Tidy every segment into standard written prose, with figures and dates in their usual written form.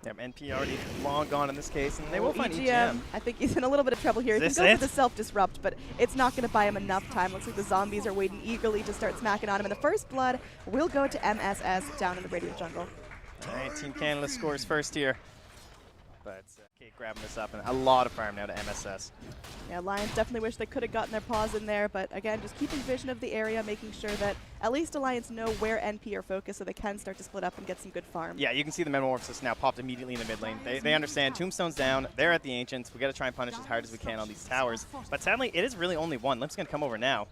Yep, NP already long gone in this case, and they will find EGM. I think he's in a little bit of trouble here. He can go for the self-disrupt, but it's not going to buy him enough time. Looks like the zombies are waiting eagerly to start smacking on him, and the first blood will go to MSS down in the Radiant jungle. All right, Team Canada scores first here. But Kate grabbing this up, and a lot of farm now to MSS. Yeah, Lions definitely wish they could have gotten their paws in there, but again, just keeping vision of the area, making sure that at least Alliance know where NP are focused so they can start to split up and get some good farm. Yeah, you can see the Metamorphosis now popped immediately in the mid lane. They understand Tombstone's down, they're at the Ancients, we got to try and punish as hard as we can on these towers. But sadly, it is really only one. Limp's going to come over now.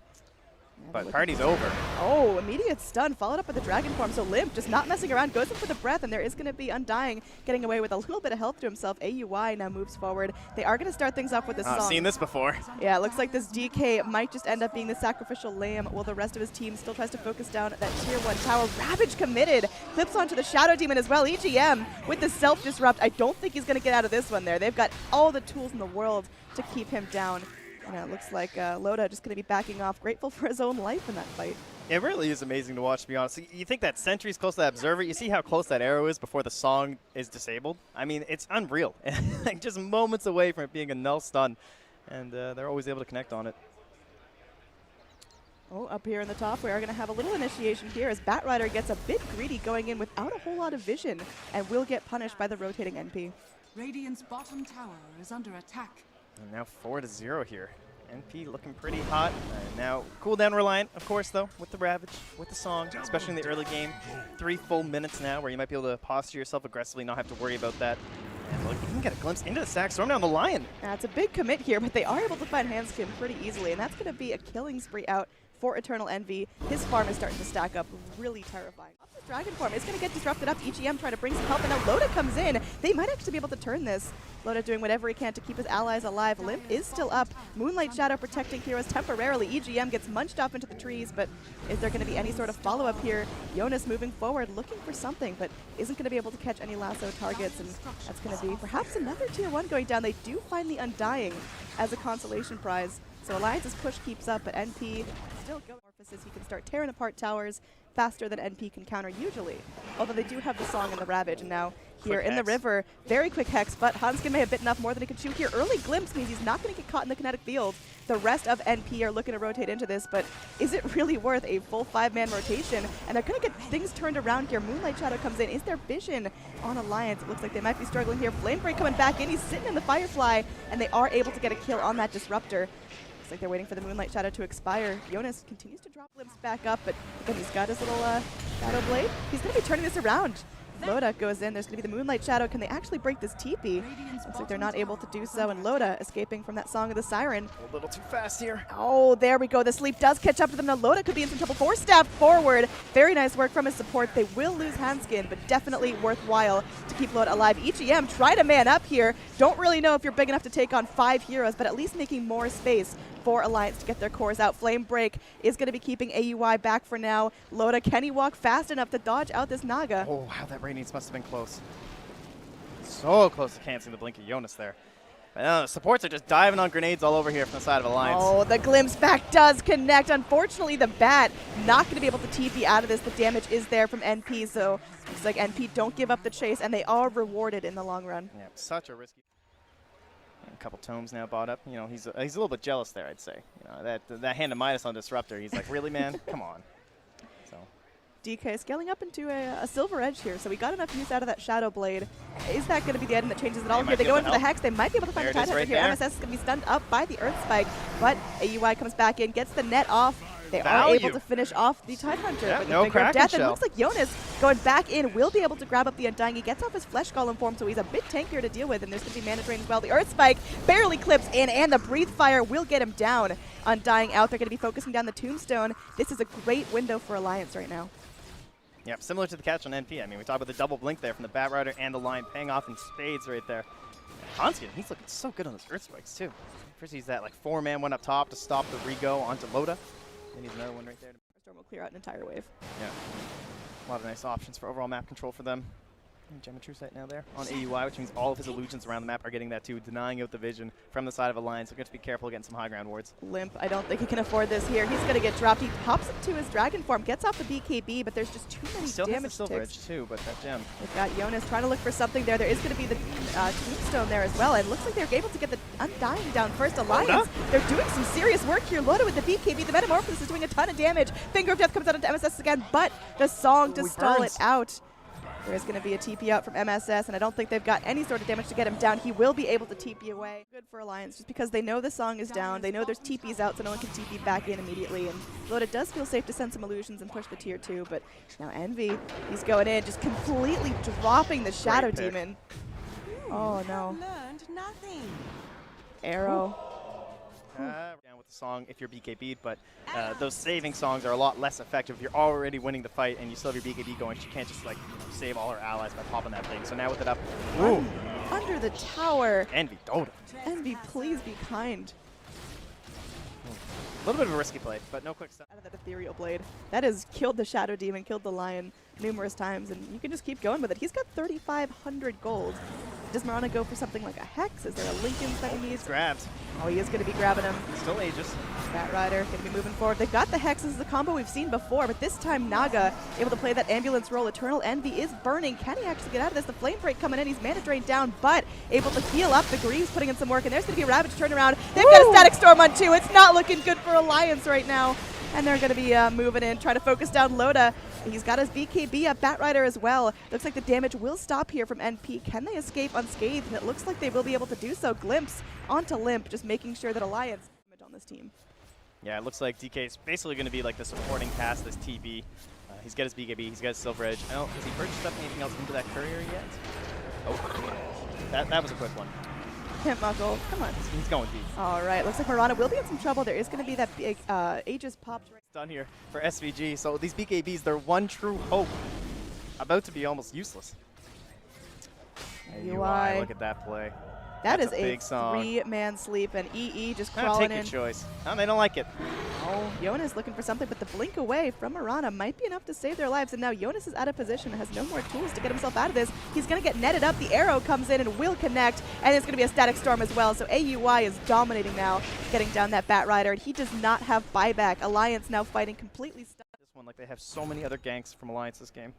But party's over. Oh, immediate stun, followed up with the Dragon Form. So Limp just not messing around, goes in for the breath, and there is going to be Undying getting away with a little bit of health to himself. AUI now moves forward. They are going to start things off with this song. I've seen this before. Yeah, it looks like this DK might just end up being the sacrificial lamb while the rest of his team still tries to focus down that tier 1 tower. Ravage committed. Clips onto the Shadow Demon as well. EGM with the self-disrupt. I don't think he's going to get out of this one there. They've got all the tools in the world to keep him down. And it looks like Loda just going to be backing off, grateful for his own life in that fight. It really is amazing to watch, to be honest. You think that Sentry's close to that Observer. You see how close that arrow is before the song is disabled? I mean, it's unreal. Like just moments away from it being a null stun. And they're always able to connect on it. Oh, up here in the top, we are going to have a little initiation here as Batrider gets a bit greedy going in without a whole lot of vision and will get punished by the rotating NP. Radiant's bottom tower is under attack. And now 4-0 here. NP looking pretty hot. Now cooldown reliant, of course, though, with the Ravage, with the song, especially in the early game. 3 full minutes now where you might be able to posture yourself aggressively, not have to worry about that. And look, you can get a glimpse into the stack, storm down the Lion. It's a big commit here, but they are able to find Handskin pretty easily, and that's going to be a killing spree out for Eternal Envy. His farm is starting to stack up, really terrifying. This Dragon Form is going to get disrupted up. EGM trying to bring some help, and now Loda comes in. They might actually be able to turn this. Loda doing whatever he can to keep his allies alive. Limp is still up. Moonlight Shadow protecting heroes temporarily. EGM gets munched off into the trees, but is there going to be any sort of follow-up here? Jonas moving forward, looking for something, but isn't going to be able to catch any lasso targets, and that's going to be perhaps another tier 1 going down. They do find the Undying as a consolation prize. So Alliance's push keeps up, but NP still going. He can start tearing apart towers faster than NP can counter usually. Although they do have the song and the Ravage, and now here in the river, very quick Hex, but Hanskin may have bitten off more than he could chew here. Early glimpse means he's not going to get caught in the kinetic field. The rest of NP are looking to rotate into this, but is it really worth a full 5-man rotation? And they're going to get things turned around here. Moonlight Shadow comes in. Is there vision on Alliance? It looks like they might be struggling here. Flamebreak coming back in. He's sitting in the Firefly, and they are able to get a kill on that Disruptor. Looks like they're waiting for the Moonlight Shadow to expire. Jonas continues to drop Limps back up, but again, he's got his little Shadow Blade. He's going to be turning this around. Loda goes in. There's going to be the Moonlight Shadow. Can they actually break this teepee? Looks like they're not able to do so, and Loda escaping from that Song of the Siren. A little too fast here. Oh, there we go. The sleep does catch up to them. Now Loda could be in some trouble. 4-staff forward. Very nice work from his support. They will lose Handskin, but definitely worthwhile to keep Loda alive. EGM, try to man up here. Don't really know if you're big enough to take on 5 heroes, but at least making more space for Alliance to get their cores out. Flame Break is going to be keeping AUI back for now. Loda, can he walk fast enough to dodge out this Naga? Oh, wow, that Radiance must have been close. So close to canceling the blink of Jonas there. But supports are just diving on grenades all over here from the side of Alliance. Oh, the glimpse back does connect. Unfortunately, the Bat not going to be able to TP out of this. The damage is there from NP, so looks like NP don't give up the chase, and they are rewarded in the long run. Yeah, such a risky. A couple tomes now bought up. You know, he's a little bit jealous there, I'd say. You know, that hand of Midas on Disruptor, he's like, really, man? Come on. So DK scaling up into a Silver Edge here, so we got enough use out of that Shadow Blade. Is that going to be the item that changes it all here? They go in for the Hex. They might be able to find the Tide Hunter here. MSS is going to be stunned up by the Earth Spike, but AUI comes back in, gets the net off. They are able to finish off the Tide Hunter. Yeah, but no Finger of Death, shell. and looks like Jonas going back in will be able to grab up the Undying. He gets off his Flesh Golem form, so he's a bit tankier to deal with, and there's going to be mana drain as well. The Earth Spike barely clips in, and the Breathe Fire will get him down. Undying out. They're going to be focusing down the Tombstone. This is a great window for Alliance right now. Yep, similar to the catch on NP. I mean, we talked about the double blink there from the Batrider and the Lion paying off in spades right there. Hanskin, he's looking so good on those Earth Spikes, too. First, he's that like 4-man one up top to stop the re-go onto Loda. Then he's another one right there. Storm will clear out an entire wave. Yeah. A lot of nice options for overall map control for them. Geometry site now there on AUI, which means all of his illusions around the map are getting that too, denying out the vision from the side of Alliance. So we have to be careful getting some high ground wards. Limp, I don't think he can afford this here. He's going to get dropped. He pops into his dragon form, gets off the BKB, but there's just too many Still damage has the silver ticks. edge too, but that gem. They've got Jonas trying to look for something there. There is going to be the tombstone there as well. And it looks like they're able to get the Undying down first. Alliance, they're doing some serious work here. Loda with the BKB. The Metamorphosis is doing a ton of damage. Finger of Death comes out into MSS again, but the song to stall it out. There is going to be a TP out from MSS, and I don't think they've got any sort of damage to get him down. He will be able to TP away. Good for Alliance, just because they know the song is down. They know there's TPs out, so no one can TP back in immediately. And Loda does feel safe to send some illusions and push the tier 2, but now Envy, he's going in, just completely dropping the Shadow Demon. Oh, no. Learned nothing. Arrow. Down with the song if you're BKB'd, but those saving songs are a lot less effective if you're already winning the fight and you still have your BKB going. She can't just like save all her allies by popping that thing. So now with it up, Under the tower. Envy, Dota. Envy, please be kind. A little bit of a risky play, but no quick stop. Out of that ethereal blade. That has killed the Shadow Demon, killed the Lion numerous times, and you can just keep going with it. He's got 3,500 gold. Does Marana go for something like a Hex? Is there a Lincoln that he needs? Grabbed. Oh, he is going to be grabbing him. Still Aegis. Bat Rider going to be moving forward. They've got the Hex. This is a combo we've seen before, but this time Naga able to play that ambulance role. Eternal Envy is burning. Can he actually get out of this? The Flame Break coming in. He's mana drained down, but able to heal up. The Greaves putting in some work, and there's going to be a Ravage turnaround. They've got a Static Storm on 2. It's not looking good for Alliance right now. And they're going to be moving in, trying to focus down Loda. He's got his BKB up, Bat Rider as well. Looks like the damage will stop here from NP. Can they escape unscathed? And it looks like they will be able to do so. Glimpse onto Limp, just making sure that Alliance on this team. Yeah, it looks like DK is basically going to be like the supporting cast, this TB. He's got his BKB, he's got his Silver Edge. I don't, has he purchased up anything else into that courier yet? Oh, that was a quick one. Can't muckle. Come on. He's going deep. All right, looks like Marana will be in some trouble. There is going to be that big Aegis popped right. Done here for SVG. So these BKBs, their one true hope, about to be almost useless. UI. Look at that play. That's is a big song. 3-man sleep, and EE just Take crawling your in. choice. Oh, they don't like it. Oh, Jonas looking for something, but the blink away from Marana might be enough to save their lives. And now Jonas is out of position and has no more tools to get himself out of this. He's going to get netted up. The arrow comes in and will connect, and it's going to be a Static Storm as well. So AUI is dominating now, getting down that Bat Rider, and he does not have buyback. Alliance now fighting completely stuck. This one, like they have so many other ganks from Alliance this game.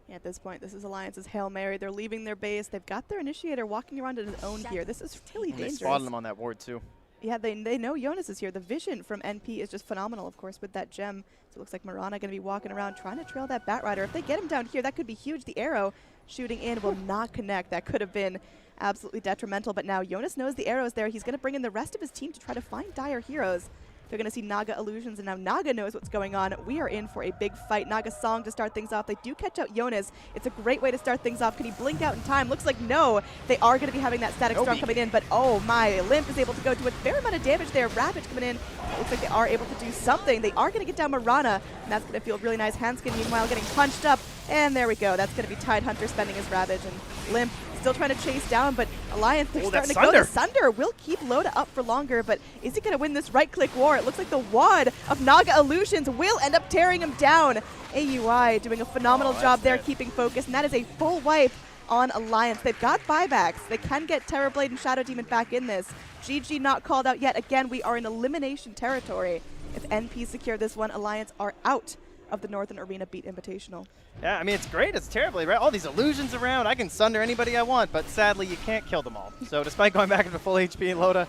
Yeah, at this point, this is Alliance's Hail Mary. They're leaving their base. They've got their Initiator walking around on his own here. This is really And dangerous. they spotted him on that ward too. Yeah, they know Jonas is here. The vision from NP is just phenomenal, of course, with that gem. So it looks like Marana going to be walking around trying to trail that Bat Rider. If they get him down here, that could be huge. The arrow shooting in will not connect. That could have been absolutely detrimental. But now Jonas knows the arrow is there. He's going to bring in the rest of his team to try to find dire heroes. They're going to see Naga illusions, and now Naga knows what's going on. We are in for a big fight. Naga's song to start things off. They do catch out Jonas. It's a great way to start things off. Can he blink out in time? Looks like no. They are going to be having that Static Storm coming in, but oh my, Limp is able to go to a fair amount of damage there. Ravage coming in. Looks like they are able to do something. They are going to get down Marana, and that's going to feel really nice. Handskin, meanwhile, getting punched up, and there we go. That's going to be Tide Hunter spending his Ravage, and Limp still trying to chase down, but Alliance, they're starting to go. The Sunder will keep Loda up for longer, but is he going to win this right-click war? It looks like the wad of Naga Illusions will end up tearing him down. AUI doing a phenomenal job there, keeping focus, and that is a full wipe on Alliance. They've got buybacks. They can get Terrorblade and Shadow Demon back in this. GG not called out yet. Again, we are in elimination territory. If NP secure this one, Alliance are out of the Northern Arena BEAT Invitational. Yeah, I mean, it's great. It's terribly, right? All these illusions around. I can sunder anybody I want, but sadly, you can't kill them all. So despite going back into full HP, Loda,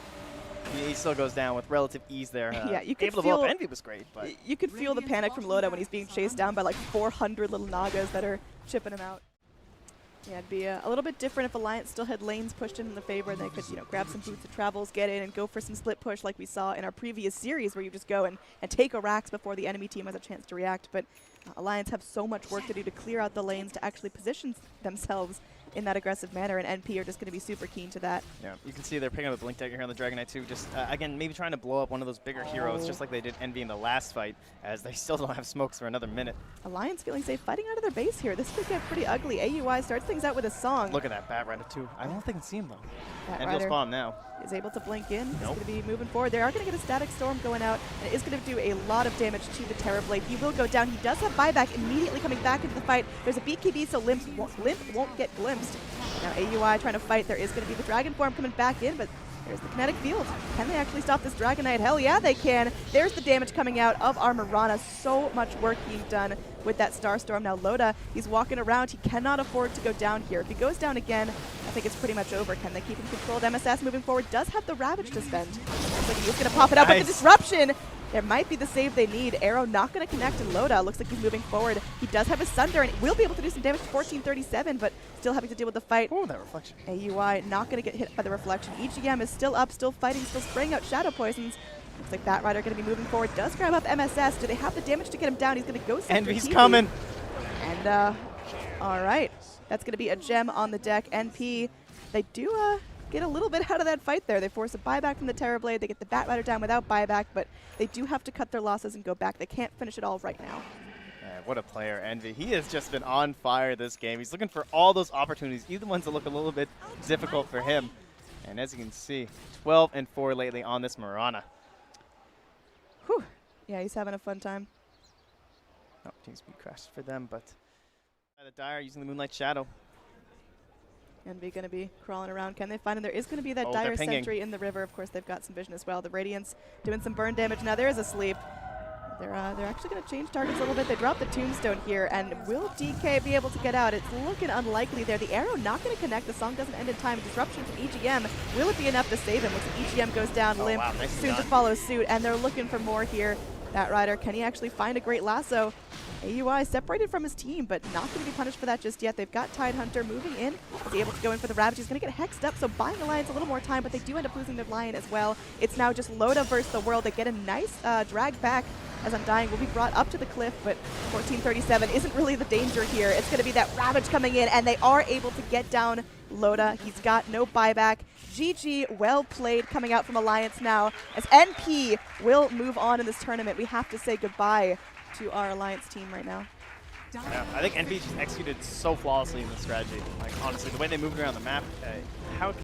he still goes down with relative ease there. Yeah, you could able to blow up Envy was great, but you could feel the panic from Loda when he's being chased down by like 400 little Nagas that are chipping him out. Yeah, it'd be a little bit different if Alliance still had lanes pushed in the favor, and they could, grab some boots of travels, get in, and go for some split push like we saw in our previous series, where you just go and take a Rax before the enemy team has a chance to react. But Alliance have so much work to do to clear out the lanes to actually position themselves in that aggressive manner, and NP are just going to be super keen to that. Yeah, you can see they're picking up a Blink Dagger here on the Dragon Knight too. Just, again, maybe trying to blow up one of those bigger heroes, just like they did Envy in the last fight, as they still don't have smokes for another minute. Alliance feeling safe, fighting out of their base here. This could get pretty ugly. AUI starts things out with a song. Look at that Bat Rider too. I don't know if they can see him though. Bat And he'll Rider. spawn now. is able to blink in. He's Nope. going to be moving forward. They are going to get a Static Storm going out, and it is going to do a lot of damage to the Terrorblade. He will go down. He does have buyback immediately coming back into the fight. There's a BKB, so Limp won't get glimpsed. Now AUI trying to fight. There is going to be the Dragon Form coming back in, but there's the kinetic field. Can they actually stop this Dragon Knight? Hell yeah, they can. There's the damage coming out of our Mirana. So much work being done with that Star Storm. Now Loda, he's walking around. He cannot afford to go down here. If he goes down again, I think it's pretty much over. Can they keep him controlled? MSS moving forward does have the Ravage to spend. Looks like he's going to pop it out, but the disruption, there might be the save they need. Arrow not going to connect, and Loda looks like he's moving forward. He does have his Sunder, and will be able to do some damage to 1437, but still having to deal with the fight. Oh, that reflection. AUI not going to get hit by the reflection. EGM is still up, still fighting, still spraying out Shadow Poisons. Looks like Bat Rider going to be moving forward. Does grab up MSS. Do they have the damage to get him down? He's going to go Envy's coming. And, all right. That's going to be a gem on the deck. NP, they do get a little bit out of that fight there. They force a buyback from the Terrorblade. They get the Bat Rider down without buyback, but they do have to cut their losses and go back. They can't finish it all right now. Man, what a player, Envy. He has just been on fire this game. He's looking for all those opportunities, even ones that look a little bit difficult for him. And as you can see, 12-4 lately on this Mirana. Whew. Yeah, he's having a fun time. Oh, team speed crashed for them, but the Dire using the Moonlight Shadow. Envy going to be crawling around. Can they find him? There is going to be that Oh, Dire they're pinging. Sentry in the river. Of course, they've got some vision as well. The Radiance doing some burn damage. Now there is a sleep. They're actually going to change targets a little bit. They drop the Tombstone here, and will DK be able to get out? It's looking unlikely there. The arrow not going to connect. The song doesn't end in time. Disruption from EGM. Will it be enough to save him? Looks like EGM goes down. Oh, Limp wow, nicely soon to done. follow suit, and they're looking for more here. Bat Rider, can he actually find a great lasso? AUI separated from his team, but not going to be punished for that just yet. They've got Tidehunter moving in. Is he able to go in for the Ravage? He's going to get hexed up, so buying Alliance a little more time, but they do end up losing their Lion as well. It's now just Loda versus the world. They get a nice drag back as Undying will be brought up to the cliff, but 1437 isn't really the danger here. It's going to be that Ravage coming in, and they are able to get down Loda. He's got no buyback. GG, well played coming out from Alliance now, as NP will move on in this tournament. We have to say goodbye to our Alliance team right now. Yeah, I think NP just executed so flawlessly in this strategy. Like, honestly, the way they moved around the map, how